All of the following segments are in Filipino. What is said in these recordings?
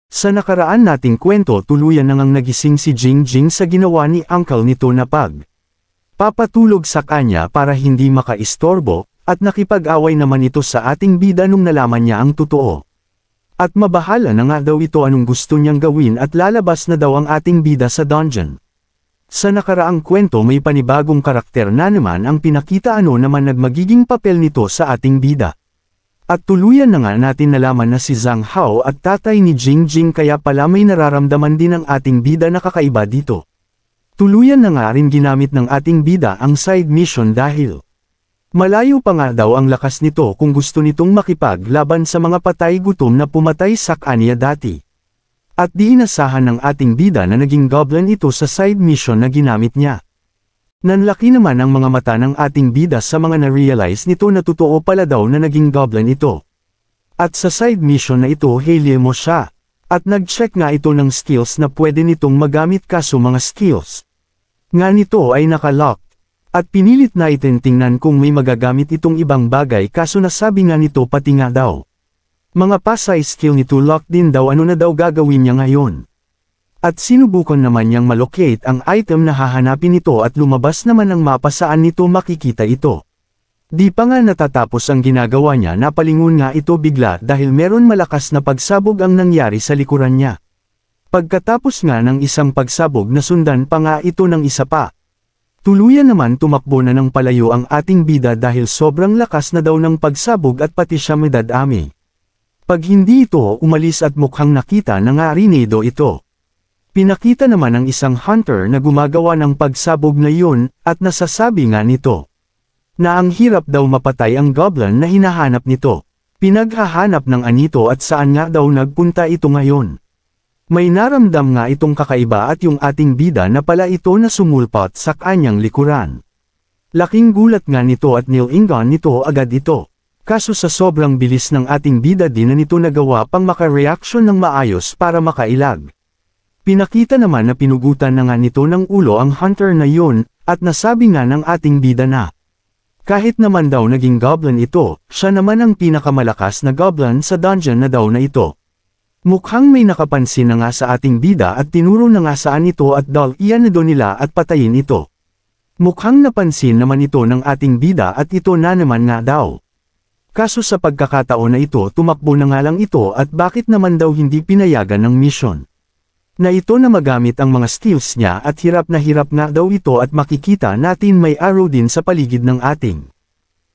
Sa nakaraan nating kwento tuluyan nang nagising si Jingjing sa ginawa ni uncle nito na papatulog sa kanya para hindi makaistorbo, at nakipag-away naman ito sa ating bida nung nalaman niya ang totoo. At mabahala na nga daw ito anong gusto niyang gawin at lalabas na daw ang ating bida sa dungeon. Sa nakaraang kwento may panibagong karakter na naman ang pinakita naman nagmagiging papel nito sa ating bida. At tuluyan na nga natin nalaman na si Zhang Hao at tatay ni Jingjing kaya pala may nararamdaman din ang ating bida na kakaiba dito. Tuluyan na nga rin ginamit ng ating bida ang side mission dahil malayo pa nga daw ang lakas nito kung gusto nitong makipaglaban sa mga patay gutom na pumatay sa kanya dati. At di inasahan ng ating bida na naging goblin ito sa side mission na ginamit niya. Nanlaki naman ang mga mata ng ating bida sa mga na-realize nito na totoo pala daw na naging goblin ito. At sa side mission na ito mo siya. At nag-check nga ito ng skills na pwede nitong magamit kaso mga skills nga nito ay nakalock. At pinilit na tingnan kung may magagamit itong ibang bagay kaso nasabi nga nito pati nga daw mga pasay skill nito lock din daw na daw gagawin niya ngayon. At sinubukan naman niyang malocate ang item na hahanapin nito at lumabas naman ang mapa saan nito makikita ito. Di pa nga natatapos ang ginagawa niya napalingon nga ito bigla dahil meron malakas na pagsabog ang nangyari sa likuran niya. Pagkatapos nga ng isang pagsabog nasundan pa nga ito ng isa pa. Tuluyan naman tumakbo na ng palayo ang ating bida dahil sobrang lakas na daw ng pagsabog at pati siya may dadami. Pag hindi ito umalis at mukhang nakita na nga rinedo ito. Pinakita naman ng isang hunter na gumagawa ng pagsabog na yun, at nasasabi nga nito na ang hirap daw mapatay ang goblin na hinahanap nito. Pinaghahanap ng anito at saan nga daw nagpunta ito ngayon. May naramdam nga itong kakaiba at yung ating bida na pala ito na sumulpot sa kanyang likuran. Laking gulat nga nito at nilingan nito agad ito. Kaso sa sobrang bilis ng ating bida din na nito nagawa pang makareaksyon ng maayos para makailag. Pinakita naman na pinugutan na nga nito ng ulo ang hunter na yun, at nasabi nga ng ating bida na kahit naman daw naging goblin ito, siya naman ang pinakamalakas na goblin sa dungeon na daw na ito. Mukhang may nakapansin na nga sa ating bida at tinuro na nga saan ito at daw iyan na doon nila at patayin ito. Mukhang napansin naman ito ng ating bida at ito na naman nga daw. Kaso sa pagkakataon na ito tumakbo na nga lang ito at bakit naman daw hindi pinayagan ng mission na ito na magamit ang mga skills niya at hirap nga daw ito at makikita natin may arrow din sa paligid ng ating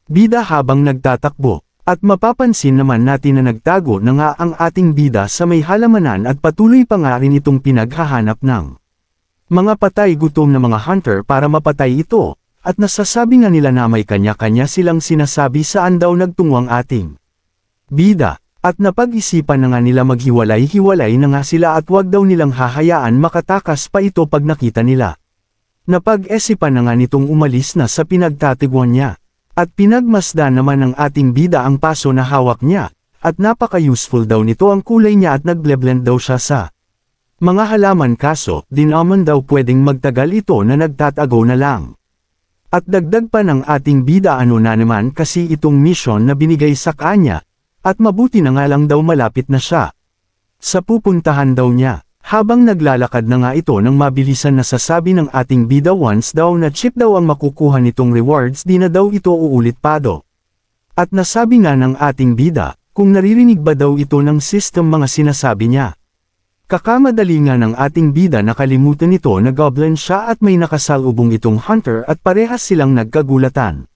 bida habang nagtatakbo. At mapapansin naman natin na nagtago na nga ang ating bida sa may halamanan at patuloy pa nga rin itong pinaghahanap ng mga patay gutom na mga hunter para mapatay ito. At nasasabi nga nila na may kanya-kanya silang sinasabi saan daw nagtungo ang ating bida. At napag-isipan na nga nila maghiwalay-hiwalay na nga sila at wag daw nilang hahayaan makatakas pa ito pag nakita nila. Napag-isipan na nga nitong umalis na sa pinagtatiguan niya. At pinagmasdan naman ng ating bida ang paso na hawak niya, at napaka-useful daw nito ang kulay niya at nagble-blend daw siya sa mga halaman kaso, di naman daw pwedeng magtagal ito na nagtatago na lang. At dagdag pa ng ating bida na naman kasi itong mission na binigay sa kanya, at mabuti na nga lang daw malapit na siya sa pupuntahan daw niya. Habang naglalakad na nga ito nang mabilisan na sasabi ng ating bida once daw na chip daw ang makukuha nitong rewards di na daw ito uulit pa do. At nasabi nga ng ating bida, kung naririnig ba daw ito ng system mga sinasabi niya. Kakamadali nga ng ating bida nakalimutan nito na goblin siya at may nakasalubong itong hunter at parehas silang nagkagulatan.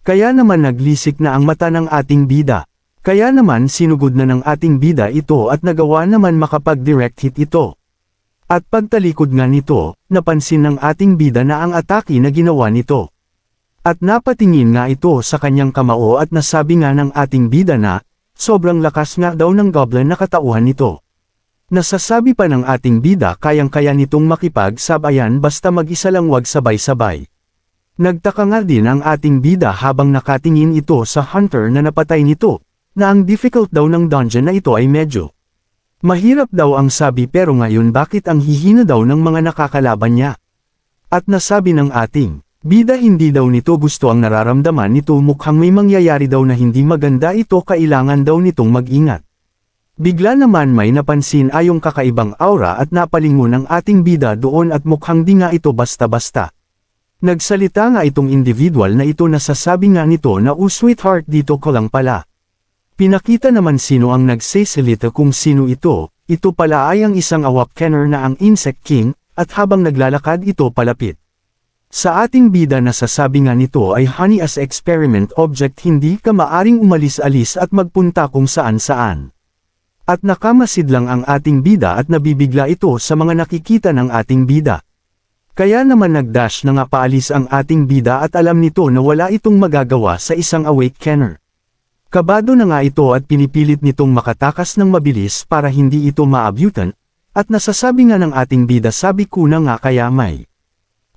Kaya naman naglisik na ang mata ng ating bida. Kaya naman sinugod na ng ating bida ito at nagawa naman makapag-direct hit ito. At pagtalikod nga nito, napansin ng ating bida na ang atake na ginawa nito. At napatingin nga ito sa kanyang kamao at nasabi nga ng ating bida na, sobrang lakas nga daw ng goblin na katauhan nito. Nasasabi pa ng ating bida kayang-kaya nitong makipag-sabayan basta mag-isa lang wag sabay-sabay. Nagtaka nga din ang ating bida habang nakatingin ito sa hunter na napatay nito. Na ang difficult daw ng dungeon na ito ay medyo mahirap daw ang sabi pero ngayon bakit ang hihina daw ng mga nakakalaban niya. At nasabi ng ating bida hindi daw nito gusto ang nararamdaman nito mukhang may mangyayari daw na hindi maganda ito kailangan daw nitong mag-ingat. Bigla naman may napansin ayong kakaibang aura at napalingon ang ating bida doon at mukhang di nga ito basta-basta. Nagsalita nga itong individual na ito na sasabi nga nito na sweetheart dito ko lang pala. Pinakita naman sino ang nagsasalita kung sino ito pala ay ang isang awak-kenner na ang Insect King, at habang naglalakad ito palapit sa ating bida na sasabi nga nito ay honey as experiment object hindi ka maaring umalis-alis at magpunta kung saan-saan. At nakamasid lang ang ating bida at nabibigla ito sa mga nakikita ng ating bida. Kaya naman nagdash na nga paalis ang ating bida at alam nito na wala itong magagawa sa isang awake-kenner. Kabado na nga ito at pinipilit nitong makatakas ng mabilis para hindi ito maabutan, at nasasabi nga ng ating bida sabi ko na nga kaya may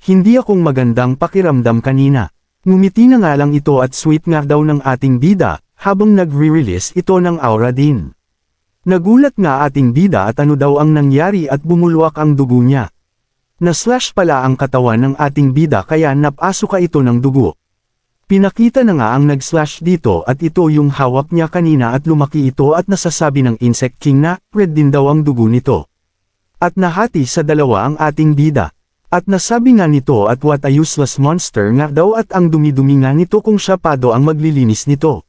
hindi akong magandang pakiramdam kanina. Ngumiti na nga lang ito at sweet nga daw ng ating bida, habang nagre-release ito ng aura din. Nagulat nga ating bida at ano daw ang nangyari at bumulwak ang dugo niya. Na-slash pala ang katawan ng ating bida kaya napasuka ito ng dugo. Pinakita na nga ang nag-slash dito at ito yung hawak niya kanina at lumaki ito at nasasabi ng Insect King na red din daw ang dugo nito. At nahati sa dalawa ang ating bida. At nasabi nga nito at what a useless monster nga daw at ang dumi-dumi nga nito kung siya pa do ang maglilinis nito.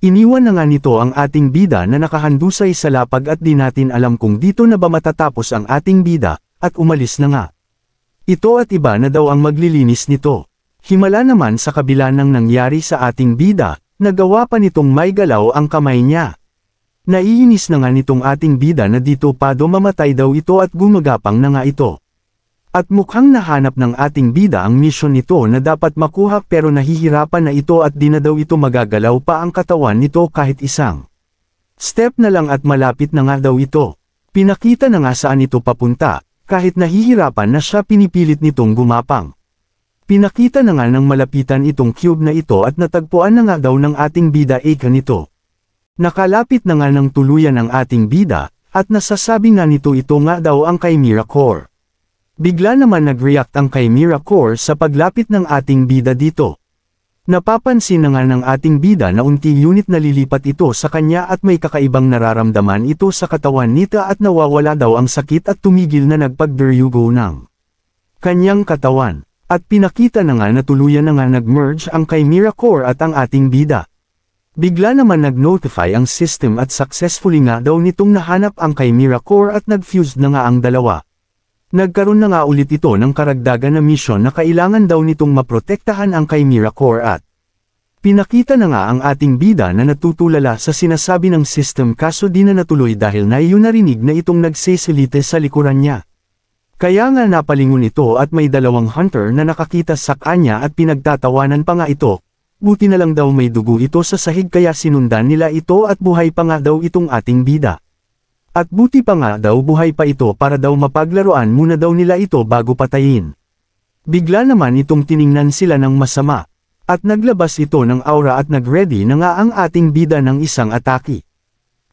Iniwan na nga nito ang ating bida na nakahandusay sa lapag at di natin alam kung dito na ba matatapos ang ating bida, at umalis na nga. Ito at iba na daw ang maglilinis nito. Himala naman sa kabila ng nangyari sa ating bida, nagawa pa nitong may galaw ang kamay niya. Naiinis na nga nitong ating bida na dito pa do mamatay daw ito at gumagapang na nga ito. At mukhang nahanap ng ating bida ang mission nito na dapat makuha pero nahihirapan na ito at di na daw ito magagalaw pa ang katawan nito kahit isang step na lang at malapit na nga daw ito. Pinakita na nga saan ito papunta, kahit nahihirapan na siya pinipilit nitong gumapang. Pinakita na nga ng malapitan itong cube na ito at natagpuan na nga daw ng ating bida nito. Nakalapit na nga ng tuluyan ang ating bida, at nasasabi nga nito ito nga daw ang Chimera Core. Bigla naman nag-react ang Chimera Core sa paglapit ng ating bida dito. Napapansin na nga ng ating bida na unti-unit nalilipat ito sa kanya at may kakaibang nararamdaman ito sa katawan nito at nawawala daw ang sakit at tumigil na nagpagderyugo ng kanyang katawan. At pinakita na nga na tuluyan na nga nag-merge ang Chimera Core at ang ating bida. Bigla naman nag-notify ang system at successfully nga daw nitong nahanap ang Chimera Core at nag-fused na nga ang dalawa. Nagkaroon na nga ulit ito ng karagdagan na mission na kailangan daw nitong maprotektahan ang Chimera Core at pinakita na nga ang ating bida na natutulala sa sinasabi ng system kaso di na natuloy dahil na iyon narinig na itong nagseselite sa likuran niya. Kaya nga napalingon ito at may dalawang hunter na nakakita sa kanya at pinagtatawanan pa nga ito, buti na lang daw may dugo ito sa sahig kaya sinundan nila ito at buhay pa nga daw itong ating bida. At buti pa nga daw buhay pa ito para daw mapaglaruan muna daw nila ito bago patayin. Bigla naman itong tiningnan sila ng masama. At naglabas ito ng aura at nag-ready na nga ang ating bida ng isang atake.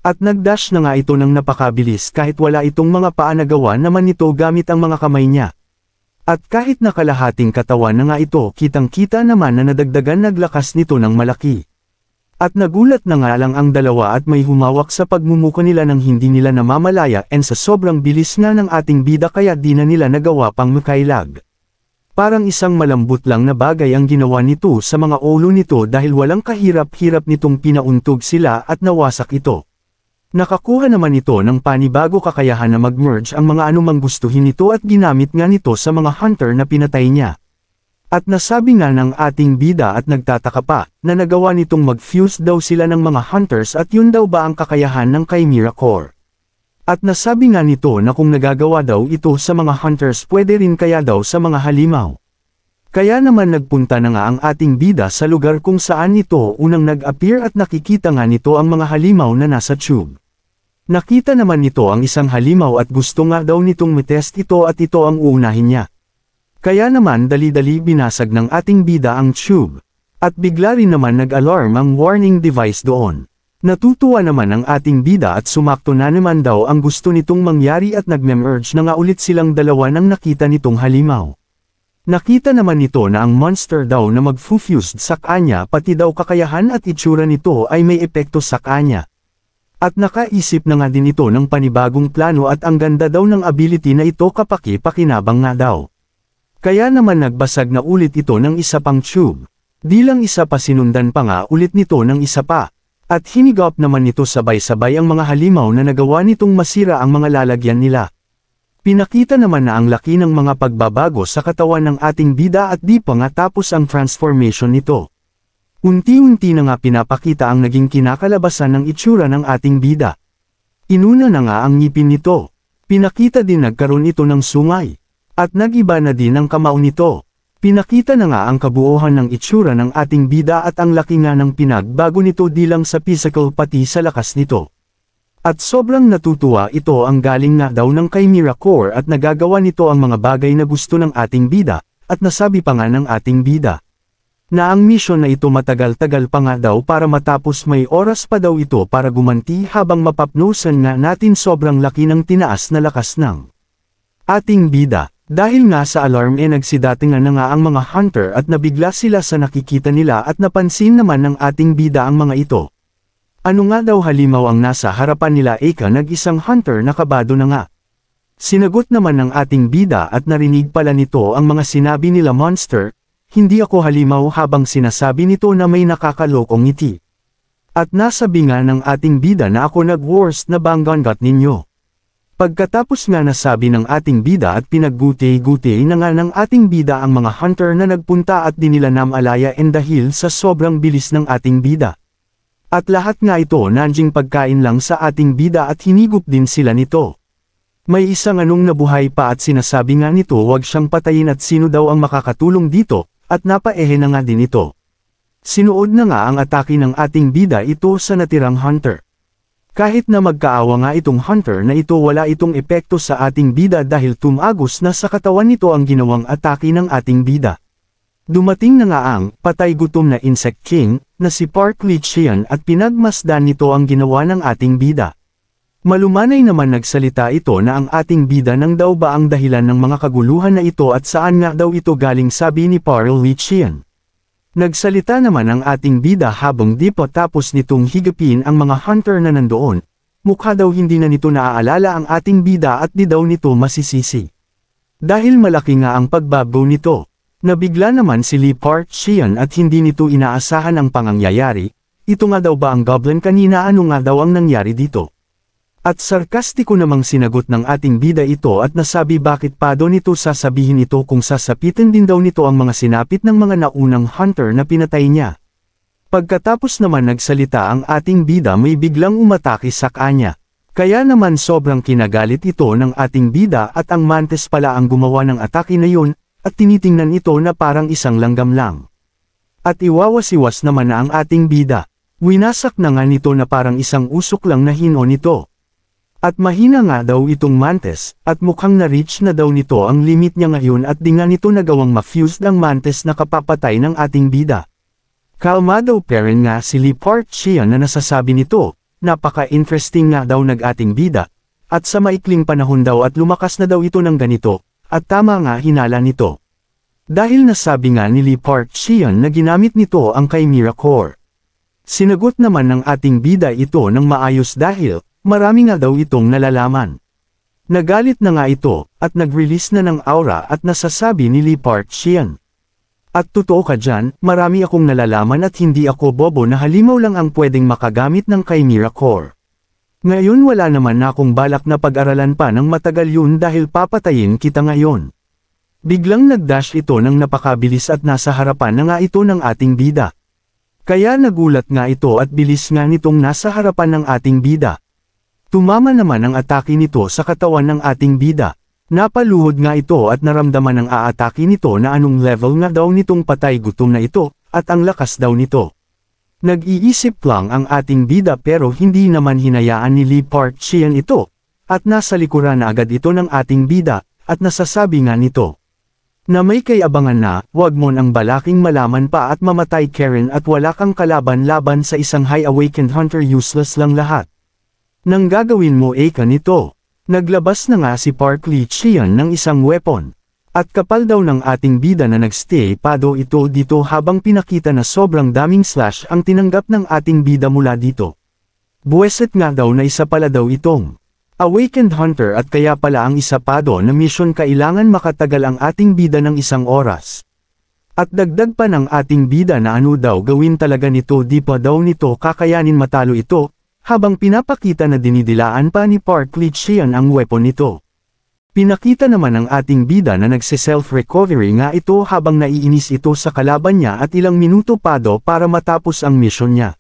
At nagdash na nga ito ng napakabilis kahit wala itong mga paa na gawa naman ito gamit ang mga kamay niya. At kahit nakalahating katawan na nga ito kitang-kita naman na nadagdagan naglakas nito ng malaki. At nagulat na nga lang ang dalawa at may humawak sa pagmumuka nila nang hindi nila namamalaya and sa sobrang bilis nga ng ating bida kaya di na nila nagawa pang makailag. Parang isang malambot lang na bagay ang ginawa nito sa mga ulo nito dahil walang kahirap-hirap nitong pinauntog sila at nawasak ito. Nakakuha naman ito ng panibago kakayahan na mag-merge ang mga anumang gustuhin nito at ginamit nga nito sa mga hunter na pinatay niya. At nasabi nga ng ating bida at nagtataka pa, na nagawa nitong mag-fuse daw sila ng mga hunters at yun daw ba ang kakayahan ng Chimera Core. At nasabi nga nito na kung nagagawa daw ito sa mga hunters pwede rin kaya daw sa mga halimaw. Kaya naman nagpunta na nga ang ating bida sa lugar kung saan ito unang nag-appear at nakikita nga nito ang mga halimaw na nasa tube. Nakita naman nito ang isang halimaw at gusto nga daw nitong matest ito at ito ang uunahin niya. Kaya naman dali-dali binasag ng ating bida ang tube. At bigla rin naman nag-alarm ang warning device doon. Natutuwa naman ang ating bida at sumakto na naman daw ang gusto nitong mangyari at nagme-merge na nga ulit silang dalawa nang nakita nitong halimaw. Nakita naman nito na ang monster daw na mag-fused sa kanya pati daw kakayahan at itsura nito ay may epekto sa kanya. At nakaisip na nga din ito ng panibagong plano at ang ganda daw ng ability na ito kapaki-pakinabang nga daw. Kaya naman nagbasag na ulit ito ng isa pang tube. Di lang isa pa sinundan pa nga ulit nito ng isa pa. At hinigop naman nito sabay-sabay ang mga halimaw na nagawa nitong masira ang mga lalagyan nila. Pinakita naman na ang laki ng mga pagbabago sa katawan ng ating bida at di pa nga tapos ang transformation nito. Unti-unti na nga pinapakita ang naging kinakalabasan ng itsura ng ating bida. Inuna na nga ang ngipin nito. Pinakita din nagkaroon ito ng sungay. At nagiba na din ang kamao nito. Pinakita na nga ang kabuuhan ng itsura ng ating bida at ang laki nga ng pinagbago nito di lang sa physical pati sa lakas nito. At sobrang natutuwa ito ang galing nga daw ng kay Miracore at nagagawa nito ang mga bagay na gusto ng ating bida, at nasabi pa nga ng ating bida na ang mission na ito matagal-tagal pa nga daw para matapos may oras pa daw ito para gumanti habang mapapnusan nga natin sobrang laki ng tinaas na lakas ng ating bida. Dahil nga sa alarm nagsidatingan na nga ang mga hunter at nabigla sila sa nakikita nila at napansin naman ng ating bida ang mga ito. Ano nga daw halimaw ang nasa harapan nila nag-isang hunter na kabado na nga. Sinagot naman ng ating bida at narinig pala nito ang mga sinabi nila monster. Hindi ako halimaw habang sinasabi nito na may nakakalokong ngiti. At nasabi nga ng ating bida na ako nag-worst na banggangat ninyo. Pagkatapos nga nasabi ng ating bida at pinagguti-guti na nga ng ating bida ang mga hunter na nagpunta at dinilanam alaya dahil sa sobrang bilis ng ating bida. At lahat nga ito nanjing pagkain lang sa ating bida at hinigup din sila nito. May isang anong nabuhay pa at sinasabi nga nito wag siyang patayin at sino daw ang makakatulong dito. At napaehe na nga din ito. Sinuod na nga ang atake ng ating bida ito sa natirang hunter. Kahit na magkaawa nga itong hunter na ito wala itong epekto sa ating bida dahil tumagos na sa katawan nito ang ginawang atake ng ating bida. Dumating na nga ang patay gutom na Insect King na si Park Lee-cheon at pinagmasdan nito ang ginawa ng ating bida. Malumanay naman nagsalita ito na ang ating bida nang daw ba ang dahilan ng mga kaguluhan na ito at saan nga daw ito galing sabi ni Park Lee-cheon. Nagsalita naman ang ating bida habang di pa tapos nitong higapin ang mga hunter na nandoon. Mukha daw hindi na nito naaalala ang ating bida at di daw nito masisisi. Dahil malaki nga ang pagbabaw nito. Nabigla naman si Lee Park Cheon at hindi nito inaasahan ang pangangyayari. Ito nga daw ba ang goblin kanina ano nga daw ang nangyari dito? At sarkastiko namang sinagot ng ating bida ito at nasabi bakit pa daw nito sasabihin ito kung sasapitin din daw nito ang mga sinapit ng mga naunang hunter na pinatay niya. Pagkatapos naman nagsalita ang ating bida may biglang umatake sa kanya. Kaya naman sobrang kinagalit ito ng ating bida at ang mantis pala ang gumawa ng atake na yun, at tinitingnan ito na parang isang langgam lang. At iwawasiwas naman na ang ating bida. Winasak na nga nito na parang isang usok lang na hino nito. At mahina nga daw itong mantis, at mukhang na-reach na daw nito ang limit niya ngayon at di nga nito nagawang ma-fuse ng mantis na kapapatay ng ating bida. Kalmado pa rin nga si Lee Park Cheon na nasasabi nito, napaka-interesting nga daw nag-ating bida, at sa maikling panahon daw at lumakas na daw ito ng ganito, at tama nga hinala nito. Dahil nasabi nga ni Lee Park Cheon na ginamit nito ang kay Miracore. Sinagot naman ng ating bida ito ng maayos dahil, marami nga daw itong nalalaman. Nagalit na nga ito, at nag-release na ng aura at nasasabi ni Lee Park Cheon. At totoo ka dyan, marami akong nalalaman at hindi ako bobo na halimaw lang ang pwedeng makagamit ng kay Miracore. Ngayon wala naman na akong balak na pag-aralan pa ng matagal yun dahil papatayin kita ngayon. Biglang nag-dash ito ng napakabilis at nasa harapan na nga ito ng ating bida. Kaya nagulat nga ito at bilis nga nitong nasa harapan ng ating bida. Tumama naman ang atake nito sa katawan ng ating bida. Napaluhod nga ito at naramdaman ng aatake nito na anong level nga daw nitong patay gutom na ito, at ang lakas daw nito. Nag-iisip lang ang ating bida pero hindi naman hinayaan ni Lee Park Cheon ito, at nasa likuran na agad ito ng ating bida, at nasasabi nga nito na may kayabangan na, wag mo nang balaking malaman pa at mamatay Karen at wala kang kalaban-laban sa isang high awakened hunter useless lang lahat. Nang gagawin mo nito. Naglabas na nga si Park Lee-cheon ng isang weapon. At kapal daw ng ating bida na nagstay pa daw ito dito habang pinakita na sobrang daming slash ang tinanggap ng ating bida mula dito. Buweset nga daw na isa pala daw itong Awakened Hunter at kaya pala ang isa pa do na mission kailangan makatagal ang ating bida ng 1 oras. At dagdag pa ng ating bida na ano daw gawin talaga nito di pa daw nito kakayanin matalo ito, habang pinapakita na dinidilaan pa ni Park Lee-cheon ang weapon nito. Pinakita naman ng ating bida na nagse-self-recovery nga ito habang naiinis ito sa kalaban niya at ilang minuto pa do para matapos ang mission niya.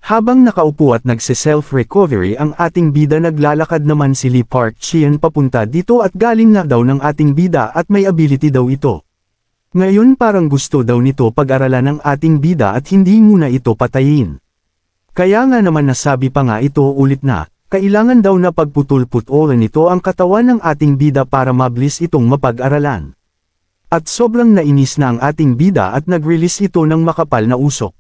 Habang nakaupo at nagse-self-recovery ang ating bida naglalakad naman si Lee Park Cheon papunta dito at galing na daw ng ating bida at may ability daw ito. Ngayon parang gusto daw nito pag-aralan ng ating bida at hindi muna ito patayin. Kaya nga naman nasabi pa nga ito ulit na, kailangan daw na pagputol-putulan nito ang katawan ng ating bida para mabilis itong mapag-aralan. At sobrang nainis na ang ating bida at nag-release ito ng makapal na usok.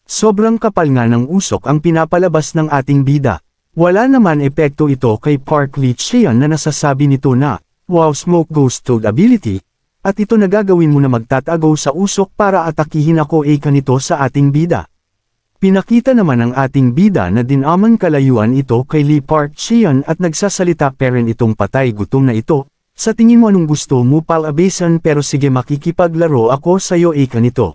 Sobrang kapal nga ng usok ang pinapalabas ng ating bida. Wala naman epekto ito kay Park Lee-cheon na nasasabi nito na, wow smoke ghost toad ability, at ito nagagawin mo na magtatago sa usok para atakihin ako nito sa ating bida. Pinakita naman ng ating bida na dinaman kalayuan ito kay Lee Park Cheon at nagsasalita peren itong patay gutom na ito, sa tingin mo anong gusto mo palabesan pero sige makikipaglaro ako sa'yo nito.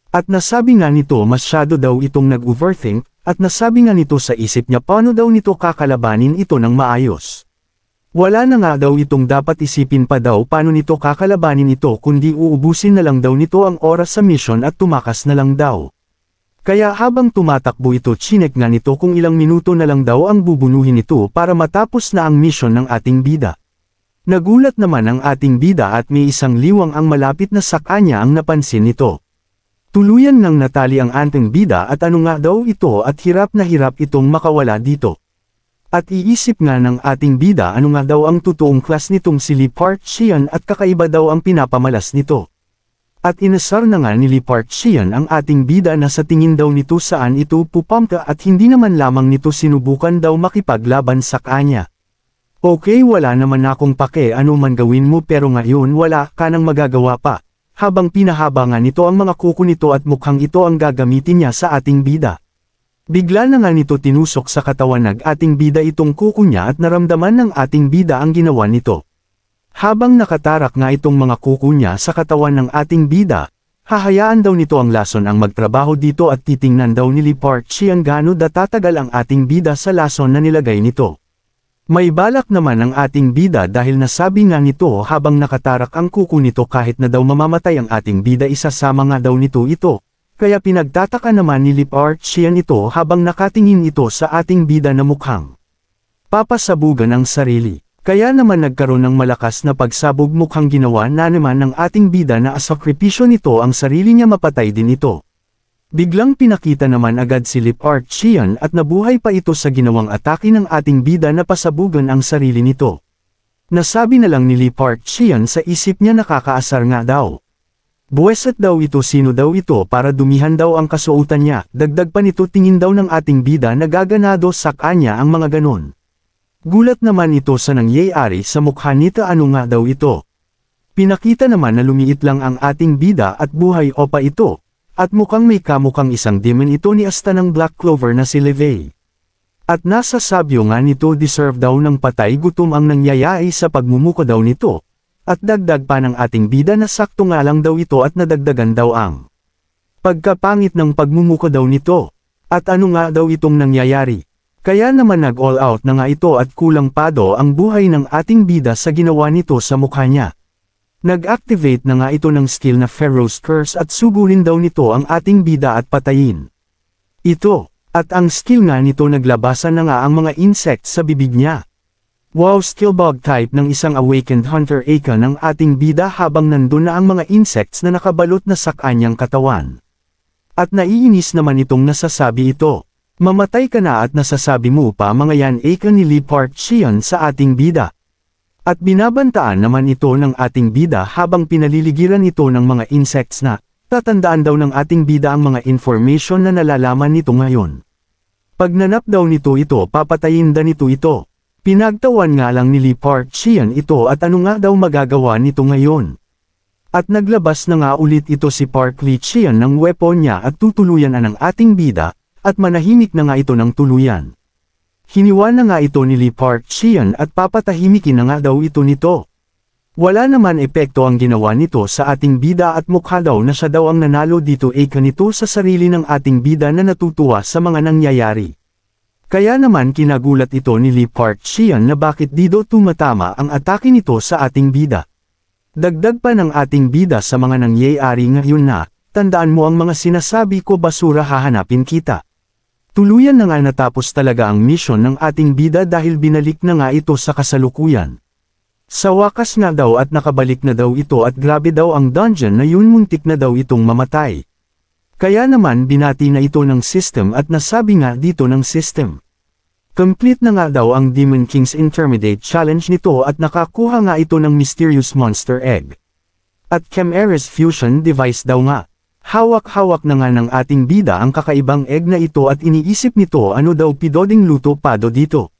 At nasabi nga nito masyado daw itong nag-overthink, at nasabi nga nito sa isip niya paano daw nito kakalabanin ito ng maayos. Wala na nga daw itong dapat isipin pa daw paano nito kakalabanin ito kundi uubusin na lang daw nito ang oras sa mission at tumakas na lang daw. Kaya habang tumatakbo ito chinek nga nito kung ilang minuto na lang daw ang bubunuhin ito para matapos na ang mission ng ating bida. Nagulat naman ang ating bida at may isang liwang ang malapit na sa kanya ang napansin nito. Tuluyan ng natali ang ating bida at ano nga daw ito at hirap na hirap itong makawala dito. At iisip nga ng ating bida ano nga daw ang totoong klas nitong si Lee Park Cheon at kakaiba daw ang pinapamalas nito. At inasar na nga ni Lee Park Cheon ang ating bida na sa tingin daw nito saan ito pupamta at hindi naman lamang nito sinubukan daw makipaglaban sa kanya. Okay wala naman akong pake ano man gawin mo pero ngayon wala ka nang magagawa pa. Habang pinahaba nga nito ang mga kuko nito at mukhang ito ang gagamitin niya sa ating bida. Bigla na nga nito tinusok sa katawan ng ating bida itong kuko niya at naramdaman ng ating bida ang ginawa nito. Habang nakatarak nga itong mga kuko niya sa katawan ng ating bida, hahayaan daw nito ang lason ang magtrabaho dito at titingnan daw ni Lee Park Cheon gaano tatagal ang ating bida sa lason na nilagay nito. May balak naman ang ating bida dahil nasabi nga nito habang nakatarak ang kuko nito kahit na daw mamamatay ang ating bida isasama nga daw nito ito. Kaya pinagtataka naman ni Lee Park Cheon ito habang nakatingin ito sa ating bida na mukhang papasabugan ang sarili. Kaya naman nagkaroon ng malakas na pagsabog mukhang ginawa na naman ng ating bida na asakripisyo nito ang sarili niya mapatay din ito. Biglang pinakita naman agad si Lee Park Cheon at nabuhay pa ito sa ginawang atake ng ating bida na pasabugan ang sarili nito. Nasabi na lang ni Lee Park Cheon sa isip niya nakakaasar nga daw. Buweset daw ito sino daw ito para dumihan daw ang kasuotan niya, dagdag pa nito tingin daw ng ating bida na gaganado sa kanya ang mga ganon. Gulat naman ito sa nangyayari sa mukha nito ano nga daw ito. Pinakita naman na lumiit lang ang ating bida at buhay o pa ito. At mukhang may kamukhang isang demon ito ni Asta ng Black Clover na si Levay. At nasasabyo nga nito deserve daw ng patay gutom ang nangyayari sa pagmumuko daw nito. At dagdag pa ng ating bida na sakto nga lang daw ito at nadagdagan daw ang pagkapangit ng pagmumuko daw nito. At ano nga daw itong nangyayari. Kaya naman nag-all out na nga ito at kulang pa daw ang buhay ng ating bida sa ginawa nito sa mukha niya. Nag-activate na nga ito ng skill na Pharaoh's Curse at sugurin daw nito ang ating bida at patayin. Ito, at ang skill nga nito naglabasan na nga ang mga insects sa bibig niya. Wow skill bug type ng isang awakened hunter aka ng ating bida habang nandun na ang mga insects na nakabalot na sa kanyang katawan. At naiinis naman itong nasasabi ito. Mamatay ka na at nasasabi mo pa mga yan aka ni Lee Park Cheon sa ating bida. At binabantaan naman ito ng ating bida habang pinaliligiran ito ng mga insects na, tatandaan daw ng ating bida ang mga information na nalalaman nito ngayon. Pag nanap daw nito ito papatayin da nito ito. Pinagtawan nga lang ni Lee Park Cheon ito at ano nga daw magagawa nito ngayon. At naglabas na nga ulit ito si Park Lee-cheon ng weapon niya at tutuluyan na ng ating bida, at manahimik na nga ito ng tuluyan. Hiniwa na nga ito ni Lee Park Chian at papatahimikin na nga daw ito nito. Wala naman epekto ang ginawa nito sa ating bida at mukha daw na siya daw ang nanalo dito kanito sa sarili ng ating bida na natutuwa sa mga nangyayari. Kaya naman kinagulat ito ni Lee Park Chian na bakit di daw tumatama ang atake nito sa ating bida. Dagdag pa ng ating bida sa mga nangyayari ngayon na, tandaan mo ang mga sinasabi ko basura hahanapin kita. Tuluyan na nga natapos talaga ang mission ng ating bida dahil binalik na nga ito sa kasalukuyan. Sa wakas nga daw at nakabalik na daw ito at grabe daw ang dungeon na yun muntik na daw itong mamatay. Kaya naman binati na ito ng system at nasabi nga dito ng system. Complete na nga daw ang Demon King's Intermediate Challenge nito at nakakuha nga ito ng Mysterious Monster Egg. At Chimera's Fusion Device daw nga. Hawak-hawak na nga ng ating bida ang kakaibang egg na ito at iniisip nito ano daw pidoding luto pado dito.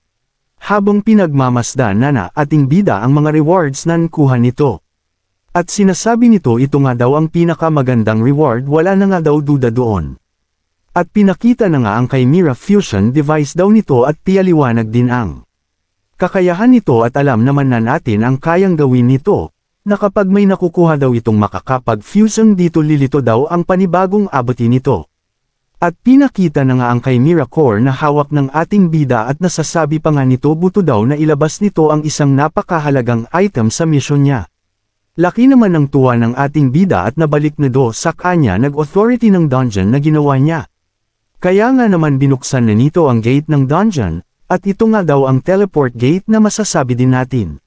Habang pinagmamasdan na ating bida ang mga rewards na nakuha nito. At sinasabi nito ito nga daw ang pinakamagandang reward wala na nga daw duda doon. At pinakita na nga ang Chimera Fusion Device daw nito at tiyaliwanag din ang kakayahan nito at alam naman na natin ang kayang gawin nito, na kapag may nakukuha daw itong makakapag-fusion dito lilito daw ang panibagong aboti nito. At pinakita na nga ang Chimera Core na hawak ng ating bida at nasasabi pa nga nito buto daw na ilabas nito ang isang napakahalagang item sa mission niya. Laki naman ng tuwa ng ating bida at nabalik na do sa kanya nag-authority ng dungeon na ginawa niya. Kaya nga naman binuksan na nito ang gate ng dungeon, at ito nga daw ang teleport gate na masasabi din natin.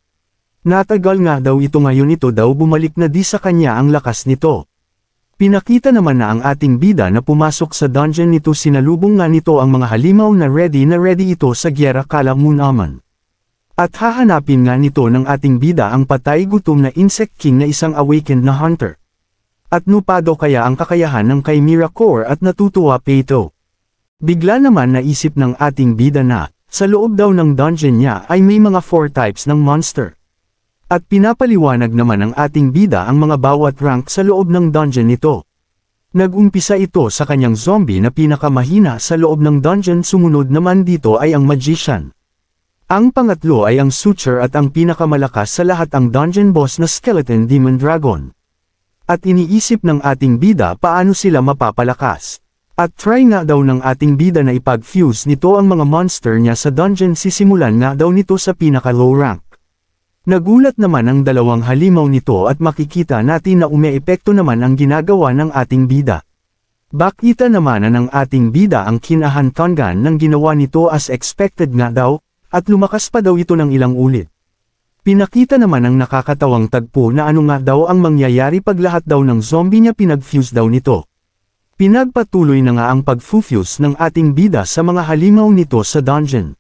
Natagal nga daw ito ngayon ito daw bumalik na di sa kanya ang lakas nito. Pinakita naman na ang ating bida na pumasok sa dungeon nito sinalubong nga nito ang mga halimaw na ready ito sa Gyera Kala Munaman. At hahanapin nga nito ng ating bida ang patay gutom na Insect King na isang awakened na hunter. At nupado kaya ang kakayahan ng Chimera Core at natutuwa pa ito. Bigla naman naisip ng ating bida na, sa loob daw ng dungeon niya ay may mga 4 types ng monster. At pinapaliwanag naman ng ating bida ang mga bawat rank sa loob ng dungeon nito. Nag-umpisa ito sa kanyang zombie na pinakamahina sa loob ng dungeon sumunod naman dito ay ang magician. Ang pangatlo ay ang Suture at ang pinakamalakas sa lahat ang dungeon boss na Skeleton Demon Dragon. At iniisip ng ating bida paano sila mapapalakas. At try nga daw ng ating bida na ipag-fuse nito ang mga monster niya sa dungeon sisimulan nga daw nito sa pinaka-low rank. Nagulat naman ang dalawang halimaw nito at makikita natin na umeepekto naman ang ginagawa ng ating bida. Bakita naman na ng ating bida ang kinahantungan ng ginawa nito as expected nga daw, at lumakas pa daw ito ng ilang ulit. Pinakita naman ang nakakatawang tagpo na ano nga daw ang mangyayari pag lahat daw ng zombie niya pinag-fuse daw nito. Pinagpatuloy na nga ang pag-fuse ng ating bida sa mga halimaw nito sa dungeon.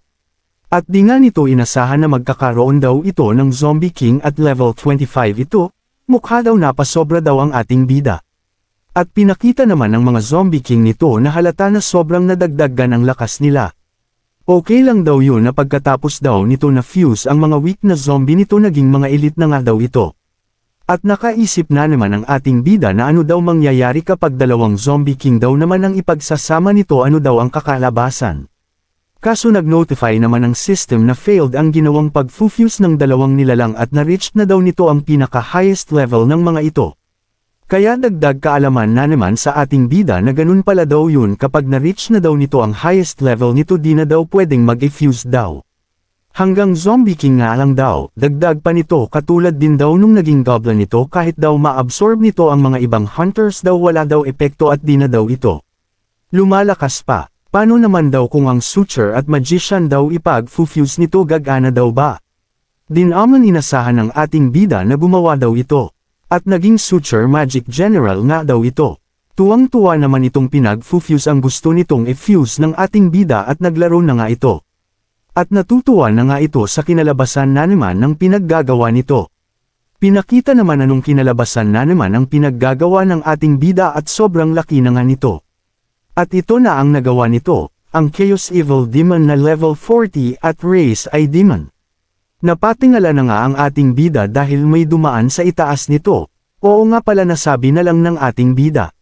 At di nga nito inasahan na magkakaroon daw ito ng Zombie King at level 25 ito, mukha daw napasobra daw ang ating bida. At pinakita naman ng mga Zombie King nito na halata na sobrang nadagdagan ang lakas nila. Okay lang daw yun na pagkatapos daw nito na fuse ang mga weak na zombie nito naging mga elite na nga daw ito. At nakaisip na naman ang ating bida na ano daw mangyayari kapag dalawang Zombie King daw naman ang ipagsasama nito ano daw ang kakalabasan. Kaso nag-notify naman ang system na failed ang ginawang pag-fuse ng dalawang nilalang at na-reach na daw nito ang pinaka-highest level ng mga ito. Kaya dagdag kaalaman na naman sa ating bida na ganun pala daw yun kapag na-reach na daw nito ang highest level nito di na daw pwedeng mag-fuse daw. Hanggang Zombie King nga lang daw, dagdag pa nito katulad din daw nung naging goblin nito kahit daw ma-absorb nito ang mga ibang hunters daw wala daw epekto at di na daw ito lumalakas pa. Paano naman daw kung ang Suture at Magician daw ipag-fuse nito gagana daw ba? Dinaman inasahan ng ating bida na gumawa daw ito. At naging Suture Magic General nga daw ito. Tuwang-tuwa naman itong pinag-fuse ang gusto nitong i-fuse ng ating bida at naglaro na nga ito. At natutuwa na nga ito sa kinalabasan na naman ng pinaggagawa nito. Pinakita naman anong kinalabasan na naman ang pinaggagawa ng ating bida at sobrang laki na nga nito. At ito na ang nagawa nito, ang Chaos Evil Demon na level 40 at Race ay Demon. Napatingala na nga ang ating bida dahil may dumaan sa itaas nito, oo nga pala nasabi na lang ng ating bida.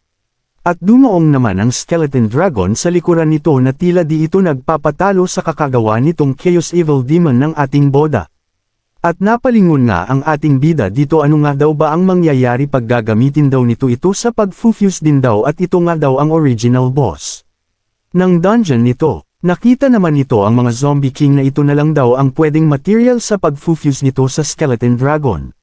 At dumaong naman ang Skeleton Dragon sa likuran nito na tila di ito nagpapatalo sa kakagawa nitong Chaos Evil Demon ng ating boda. At napalingon nga ang ating bida dito, ano nga daw ba ang mangyayari pag gagamitin daw nito ito sa pag-fuse din daw, at ito nga daw ang original boss ng dungeon nito. Nakita naman nito ang mga Zombie King na ito na lang daw ang pwedeng material sa pag-fuse nito sa Skeleton Dragon.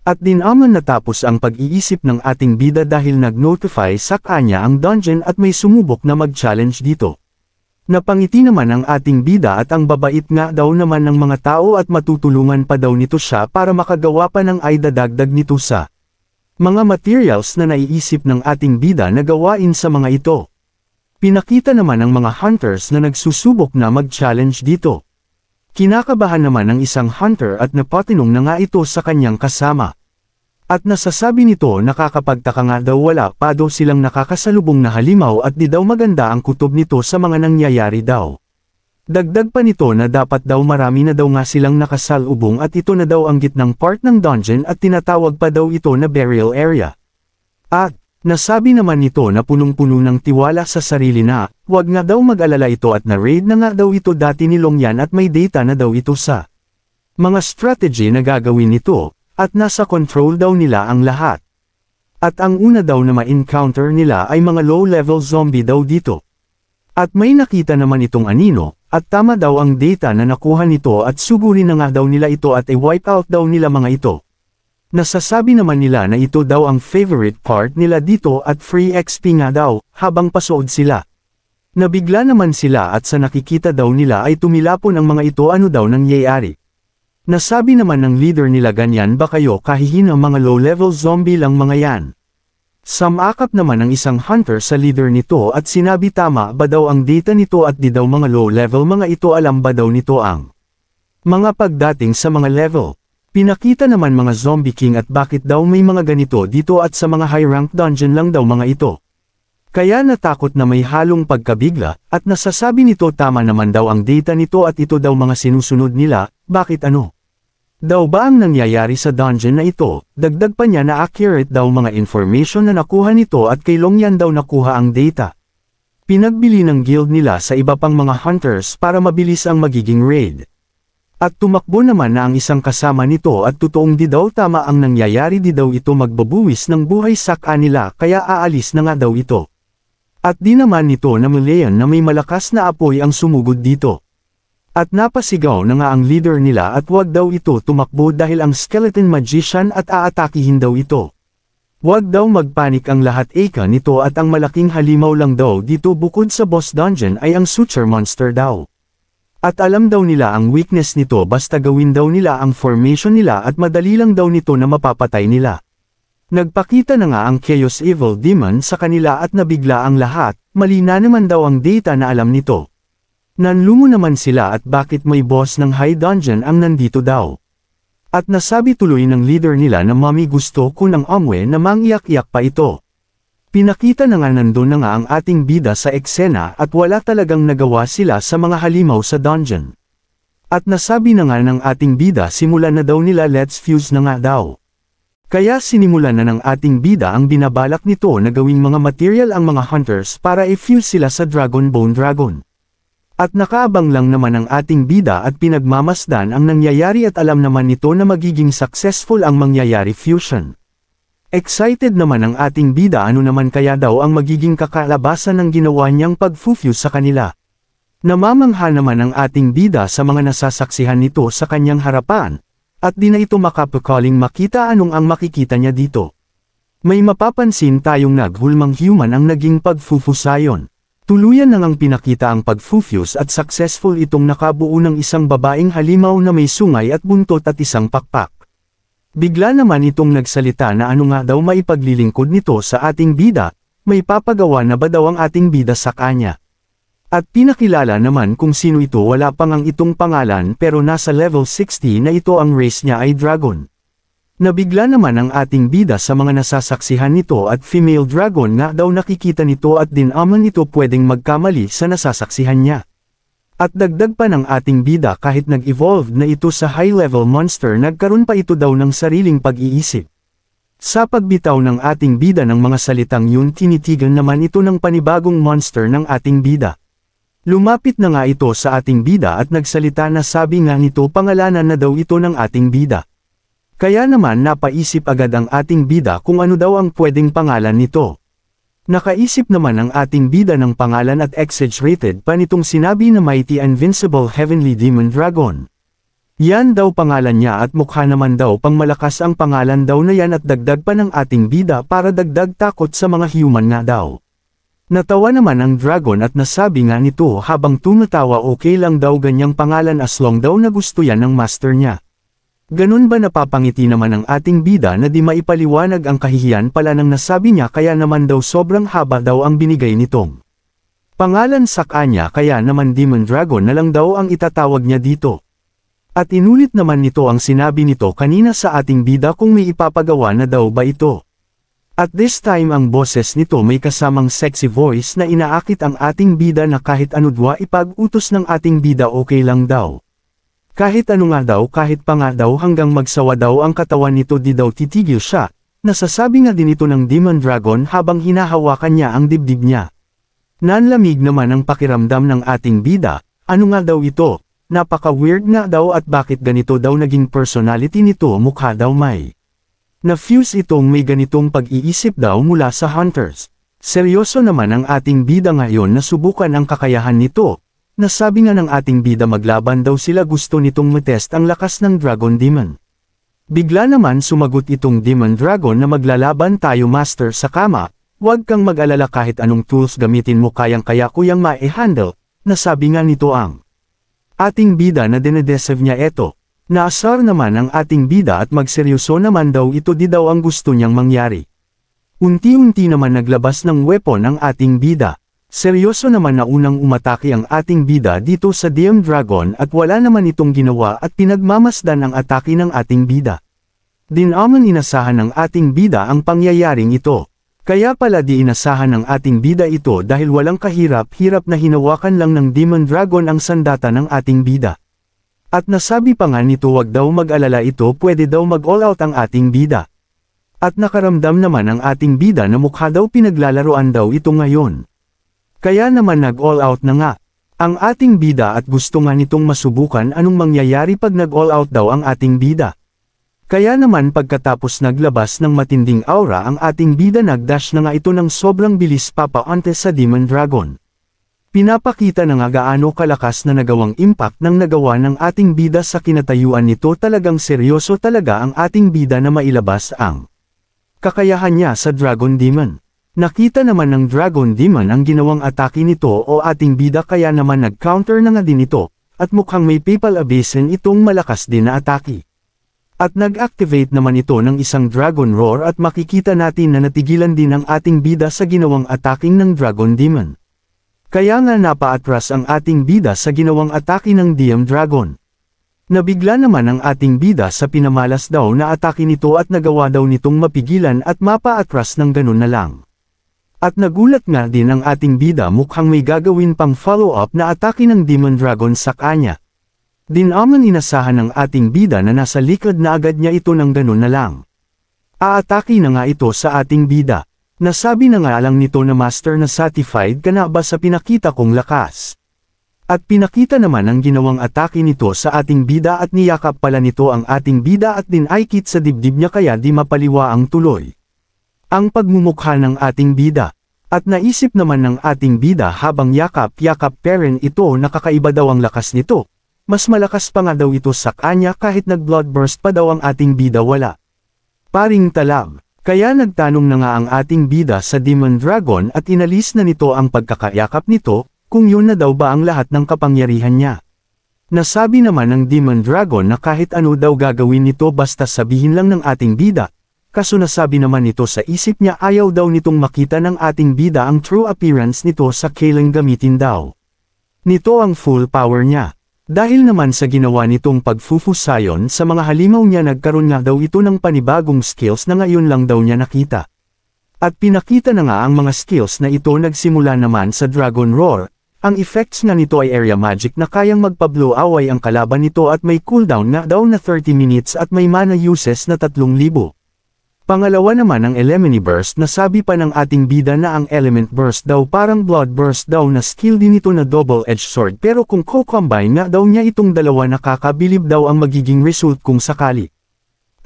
At dinaman natapos ang pag-iisip ng ating bida dahil nag-notify sa kanya ang dungeon at may sumubok na mag-challenge dito. Napangiti naman ang ating bida at ang babait nga daw naman ng mga tao at matutulungan pa daw nito siya para makagawa pa ng idadagdag nito sa mga materials na naiisip ng ating bida na gawain sa mga ito. Pinakita naman ng mga hunters na nagsusubok na mag-challenge dito. Kinakabahan naman ng isang hunter at napatinong na nga ito sa kanyang kasama. At nasasabi nito, nakakapagtaka nga daw wala pa daw silang nakakasalubong na halimaw at di daw maganda ang kutob nito sa mga nangyayari daw. Dagdag pa nito na dapat daw marami na daw nga silang nakasalubong at ito na daw ang gitnang part ng dungeon at tinatawag pa daw ito na burial area. At nasabi naman nito na punong-puno ng tiwala sa sarili na wag nga daw mag-alala ito at na-raid na nga daw ito dati ni Longyan at may data na daw ito sa mga strategy na gagawin nito. At nasa control daw nila ang lahat. At ang una daw na ma-encounter nila ay mga low-level zombie daw dito. At may nakita naman itong anino, at tama daw ang data na nakuha nito at sugurin na nga daw nila ito at i-wipe out daw nila mga ito. Nasasabi naman nila na ito daw ang favorite part nila dito at free XP nga daw, habang pasood sila. Nabigla naman sila at sa nakikita daw nila ay tumilapon ang mga ito, ano daw nangyayari. Nasabi naman ng leader nila, ganyan ba kayo kahihin, ang mga low-level zombie lang mga yan. Sumakap naman ang isang hunter sa leader nito at sinabi, tama ba daw ang data nito at di daw mga low-level mga ito, alam ba daw nito ang mga pagdating sa mga level. Pinakita naman mga Zombie King at bakit daw may mga ganito dito at sa mga high-rank dungeon lang daw mga ito. Kaya natakot na may halong pagkabigla at nasasabi nito, tama naman daw ang data nito at ito daw mga sinusunod nila, bakit ano? Daw ba ang nangyayari sa dungeon na ito? Dagdag pa niya na accurate daw mga information na nakuha nito at kay Longyan daw nakuha ang data. Pinagbili ng guild nila sa iba pang mga hunters para mabilis ang magiging raid. At tumakbo naman na ang isang kasama nito at totoong di daw tama ang nangyayari, di daw ito magbabuwis ng buhay sa kanila kaya aalis na nga daw ito. At di naman nito namalayan na may malakas na apoy ang sumugod dito. At napasigaw na nga ang leader nila at wag daw ito tumakbo dahil ang skeleton magician at aatakihin daw ito. Wag daw magpanik ang lahat eka nito at ang malaking halimaw lang daw dito bukod sa boss dungeon ay ang suture monster daw. At alam daw nila ang weakness nito, basta gawin daw nila ang formation nila at madali lang daw nito na mapapatay nila. Nagpakita na nga ang Chaos Evil Demon sa kanila at nabigla ang lahat, mali na naman daw ang data na alam nito. Nanlumo naman sila at bakit may boss ng high dungeon ang nandito daw. At nasabi tuloy ng leader nila na mami gusto ko ng amwe na mangyak-yak pa ito. Pinakita na nga nandun na nga ang ating bida sa eksena at wala talagang nagawa sila sa mga halimaw sa dungeon. At nasabi na nga ng ating bida simulan na daw nila, let's fuse na nga daw. Kaya sinimulan na ng ating bida ang binabalak nito na gawing mga material ang mga hunters para i-fuse sila sa Dragon Bone Dragon. At nakaabang lang naman ang ating bida at pinagmamasdan ang nangyayari at alam naman nito na magiging successful ang mangyayari fusion. Excited naman ang ating bida, ano naman kaya daw ang magiging kakalabasan ng ginawa niyang pag-fuse sa kanila. Namamangha naman ang ating bida sa mga nasasaksihan nito sa kanyang harapan, at di na ito makapakaling makita anong ang makikita niya dito. May mapapansin tayong naghulmang human ang naging pag-fufusayon. Tuluyan na ngang pinakita ang pag-fuse at successful itong nakabuo ng isang babaeng halimaw na may sungay at buntot at isang pakpak. Bigla naman itong nagsalita na ano nga daw maipaglilingkod nito sa ating bida, may papagawa na ba daw ang ating bida sa kanya. At pinakilala naman kung sino ito, wala pang ang itong pangalan pero nasa level 60 na ito, ang race niya ay dragon. Nabigla naman ang ating bida sa mga nasasaksihan nito at female dragon nga daw nakikita nito at dinaman ito pwedeng magkamali sa nasasaksihan niya. At dagdag pa ng ating bida, kahit nag-evolve na ito sa high-level monster, nagkaroon pa ito daw ng sariling pag-iisip. Sa pagbitaw ng ating bida ng mga salitang yun tinitigan naman ito ng panibagong monster ng ating bida. Lumapit na nga ito sa ating bida at nagsalita na sabi nga nito pangalanan na daw ito ng ating bida. Kaya naman napaisip agad ang ating bida kung ano daw ang pwedeng pangalan nito. Nakaisip naman ang ating bida ng pangalan at exaggerated pa nitong sinabi na Mighty Invincible Heavenly Demon Dragon. Yan daw pangalan niya at mukha naman daw pang malakas ang pangalan daw na yan at dagdag pa ng ating bida para dagdag takot sa mga human nga daw. Natawa naman ang dragon at nasabi nga nito habang tumatawa okay lang daw ganyang pangalan as long daw na gusto yan ng master niya. Ganun ba napapangiti naman ang ating bida na di maipaliwanag ang kahihiyan pala ng nasabi niya kaya naman daw sobrang haba daw ang binigay nitong pangalan sa kanya kaya naman Demon Dragon na lang daw ang itatawag niya dito. At inulit naman nito ang sinabi nito kanina sa ating bida kung may ipapagawa na daw ba ito. At this time ang boses nito may kasamang sexy voice na inaakit ang ating bida na kahit ano dwa ipag-utos ng ating bida okay lang daw. Kahit ano nga daw kahit pa nga daw hanggang magsawa daw ang katawan nito di daw titigil siya, nasasabi nga din ito ng Demon Dragon habang hinahawakan niya ang dibdib niya. Nanlamig naman ang pakiramdam ng ating bida, ano nga daw ito? Napaka-weird nga daw at bakit ganito daw naging personality nito mukha daw may na-fuse itong may ganitong pag-iisip daw mula sa hunters. Seryoso naman ang ating bida ngayon na subukan ang kakayahan nito. Nasabi nga ng ating bida maglaban daw sila gusto nitong matest ang lakas ng Dragon Demon. Bigla naman sumagot itong Demon Dragon na maglalaban tayo master sa kama, huwag kang mag-alala kahit anong tools gamitin mo kayang-kaya ko yang ma-handle, nasabi nga nito ang ating bida na dinedeserve niya eto. Naasar naman ang ating bida at magseryoso naman daw ito di daw ang gusto niyang mangyari. Unti-unti naman naglabas ng weapon ang ating bida. Seryoso naman na unang umatake ang ating bida dito sa Demon Dragon at wala naman itong ginawa at pinagmamasdan ang atake ng ating bida. Dinaman inasahan ng ating bida ang pangyayaring ito. Kaya pala di inasahan ng ating bida ito dahil walang kahirap-hirap na hinawakan lang ng Demon Dragon ang sandata ng ating bida. At nasabi pa nga nito wag daw mag-alala ito pwede daw mag-all out ang ating bida. At nakaramdam naman ang ating bida na mukha daw pinaglalaroan daw ito ngayon. Kaya naman nag-all out na nga ang ating bida at gusto nga nitong masubukan anong mangyayari pag nag-all out daw ang ating bida. Kaya naman pagkatapos naglabas ng matinding aura ang ating bida nagdash na nga ito ng sobrang bilis papaante sa Demon Dragon. Pinapakita na nga gaano kalakas na nagawang impact ng nagawa ng ating bida sa kinatayuan nito talagang seryoso talaga ang ating bida na mailabas ang kakayahan niya sa Dragon Demon. Nakita naman ng Dragon Demon ang ginawang atake nito o ating bida kaya naman nag-counter na nga din ito, at mukhang may Papal Abyssin itong malakas din na atake. At nag-activate naman ito ng isang Dragon Roar at makikita natin na natigilan din ang ating bida sa ginawang ataking ng Dragon Demon. Kaya nga napaatras ang ating bida sa ginawang atake ng Demon Dragon. Nabigla naman ang ating bida sa pinamalas daw na atake nito at nagawa daw nitong mapigilan at mapaatras ng ganun na lang. At nagulat nga din ang ating bida mukhang may gagawin pang follow-up na atake ng Demon Dragon sa kanya. Dinaman inasahan ng ating bida na nasa likod na agad niya ito ng ganun na lang. Aatake na nga ito sa ating bida. Nasabi na nga lang nito na master na satisfied ka na ba sa pinakita kong lakas. At pinakita naman ang ginawang atake nito sa ating bida at niyakap pala nito ang ating bida at dinaikit sa dibdib niya kaya di mapaliwa ang tuloy ang pagmumukha ng ating bida. At naisip naman ng ating bida habang yakap-yakap parent ito na kakaiba daw ang lakas nito. Mas malakas pa nga daw ito sa kanya kahit nag-bloodburst pa daw ang ating bida wala paring talab. Kaya nagtanong na nga ang ating bida sa Demon Dragon at inalis na nito ang pagkakayakap nito, kung yun na daw ba ang lahat ng kapangyarihan niya. Nasabi naman ng Demon Dragon na kahit ano daw gagawin nito basta sabihin lang ng ating bida, kaso nasabi naman nito sa isip niya ayaw daw nitong makita ng ating bida ang true appearance nito sa kailang gamitin daw nito ang full power niya. Dahil naman sa ginawa nitong pagfufusayon sa mga halimaw niya nagkaroon nga daw ito ng panibagong skills na ngayon lang daw niya nakita. At pinakita na nga ang mga skills na ito nagsimula naman sa Dragon Roar, ang effects nga nito ay area magic na kayang magpa-blow away ang kalaban nito at may cooldown nga daw na 30 minutes at may mana uses na 3,000. Pangalawa naman ang Elemony Burst na sabi pa ng ating bida na ang Element Burst daw parang Blood Burst daw na skill din ito na double-edged sword pero kung co-combine nga daw niya itong dalawa nakakabilib daw ang magiging result kung sakali.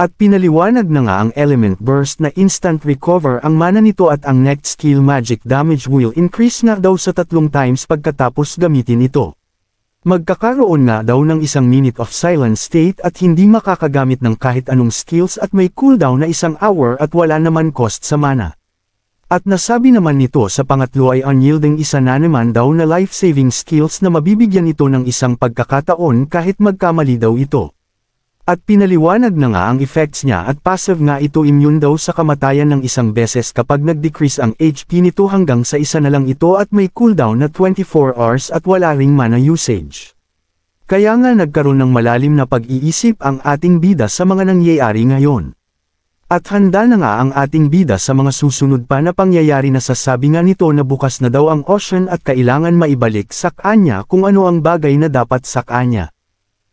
At pinaliwanag na nga ang Element Burst na instant recover ang mana nito at ang next skill magic damage will increase nga daw sa 3 times pagkatapos gamitin ito. Magkakaroon nga daw ng 1 minute of silent state at hindi makakagamit ng kahit anong skills at may cooldown na 1 hour at wala naman cost sa mana. At nasabi naman nito sa pangatlo ay unyielding isa na naman daw na life-saving skills na mabibigyan ito ng isang pagkakataon kahit magkamali daw ito. At pinaliwanag na nga ang effects niya at passive nga ito immune daw sa kamatayan ng 1 beses kapag nag-decrease ang HP nito hanggang sa 1 na lang ito at may cooldown na 24 hours at wala ring mana usage. Kaya nga nagkaroon ng malalim na pag-iisip ang ating bida sa mga nangyayari ngayon. At handa na nga ang ating bida sa mga susunod pa na pangyayari na sasabi nga nito na bukas na daw ang ocean at kailangan maibalik sa kanya kung ano ang bagay na dapat sa kanya.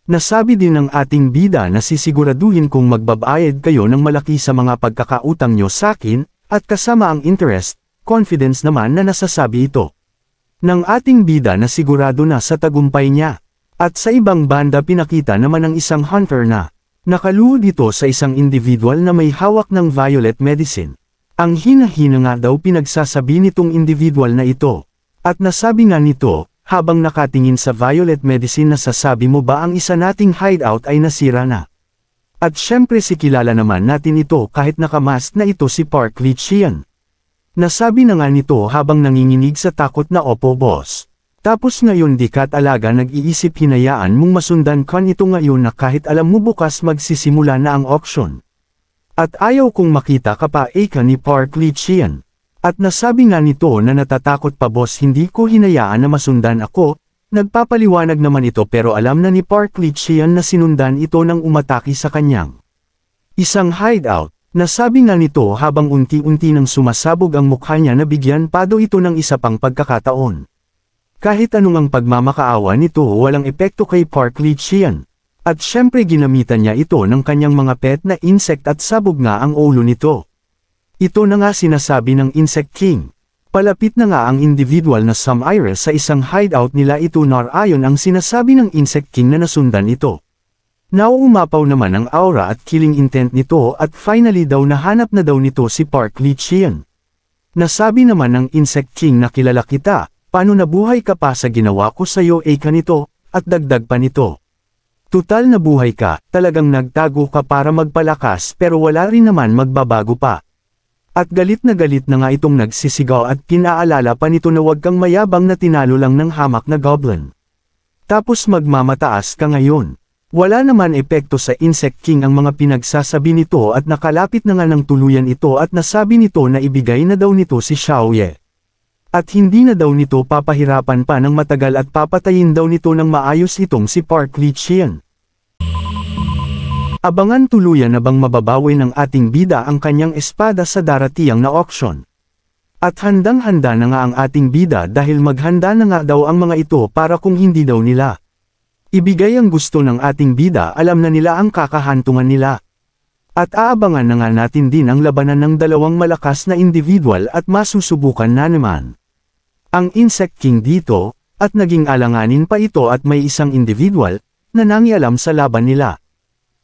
Nasabi din ng ating bida na sisiguraduhin kung magbabayad kayo ng malaki sa mga pagkakautang nyo sa akin, at kasama ang interest, confidence naman na nasasabi ito. Ng ating bida na sigurado na sa tagumpay niya. At sa ibang banda pinakita naman ng isang hunter na nakaluhod ito sa isang individual na may hawak ng violet medicine. Ang hina-hina nga daw pinagsasabi nitong individual na ito. At nasabi nga nito, habang nakatingin sa violet medicine na sasabi mo ba ang isa nating hideout ay nasira na. At syempre si kilala naman natin ito kahit nakamask na ito si Park Lee-cheon. Nasabi na nga nito habang nanginginig sa takot na opo boss. Tapos ngayon di ka't alaga nag-iisip hinayaan mong masundan kan ito ngayon na kahit alam mo bukas magsisimula na ang auction. At ayaw kong makita ka pa eka ni Park Lee-cheon. At nasabi nga nito na natatakot pa boss hindi ko hinayaan na masundan ako, nagpapaliwanag naman ito pero alam na ni Park Lee-cheon na sinundan ito nang umatake sa kanyang isang hideout. Nasabi nga nito habang unti-unti nang sumasabog ang mukha niya na bigyan pa daw ito ng isa pang pagkakataon. Kahit anong ang pagmamakaawa nito walang epekto kay Park Lee-cheon. At syempre ginamitan niya ito ng kanyang mga pet na insect at sabog nga ang ulo nito. Ito na nga sinasabi ng Insect King. Palapit na nga ang individual na Sumire sa isang hideout nila ito ayon ang sinasabi ng Insect King na nasundan ito. Nauumapaw naman ang aura at killing intent nito at finally daw nahanap na daw nito si Park Lee-cheon. Nasabi naman ng Insect King na kilala kita, paano nabuhay ka pa sa ginawa ko sa'yo eka nito, at dagdag pa nito. Tutal na buhay ka, talagang nagtago ka para magpalakas pero wala rin naman magbabago pa. At galit na nga itong nagsisigaw at pinaalala pa nito na huwag kang mayabang na tinalo lang ng hamak na goblin. Tapos magmamataas ka ngayon. Wala naman epekto sa Insect King ang mga pinagsasabi nito at nakalapit na nga ng tuluyan ito at nasabi nito na ibigay na daw nito si Xiaoye. At hindi na daw nito papahirapan pa ng matagal at papatayin daw nito ng maayos itong si Park Lee-cheon. Abangan tuluyan na bang mababawi ng ating bida ang kanyang espada sa daratiang na auction. At handang-handa na nga ang ating bida dahil maghanda na nga daw ang mga ito para kung hindi daw nila ibigay ang gusto ng ating bida alam na nila ang kakahantungan nila. At aabangan na nga natin din ang labanan ng dalawang malakas na individual at masusubukan na naman ang Insect King dito, at naging alanganin pa ito at may isang individual na nangialam sa laban nila.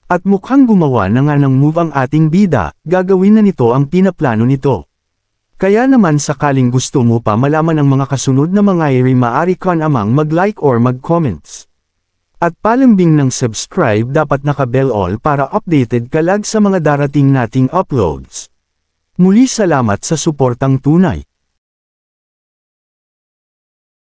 At mukhang gumawa na nga ng move ang ating bida, gagawin na nito ang pinaplano nito. Kaya naman sakaling gusto mo pa malaman ang mga kasunod na mangyayari maaari ka namang mag-like or mag-comments. At palambing ng subscribe dapat naka-bell all para updated ka lag sa mga darating nating uploads. Muli salamat sa suportang tunay.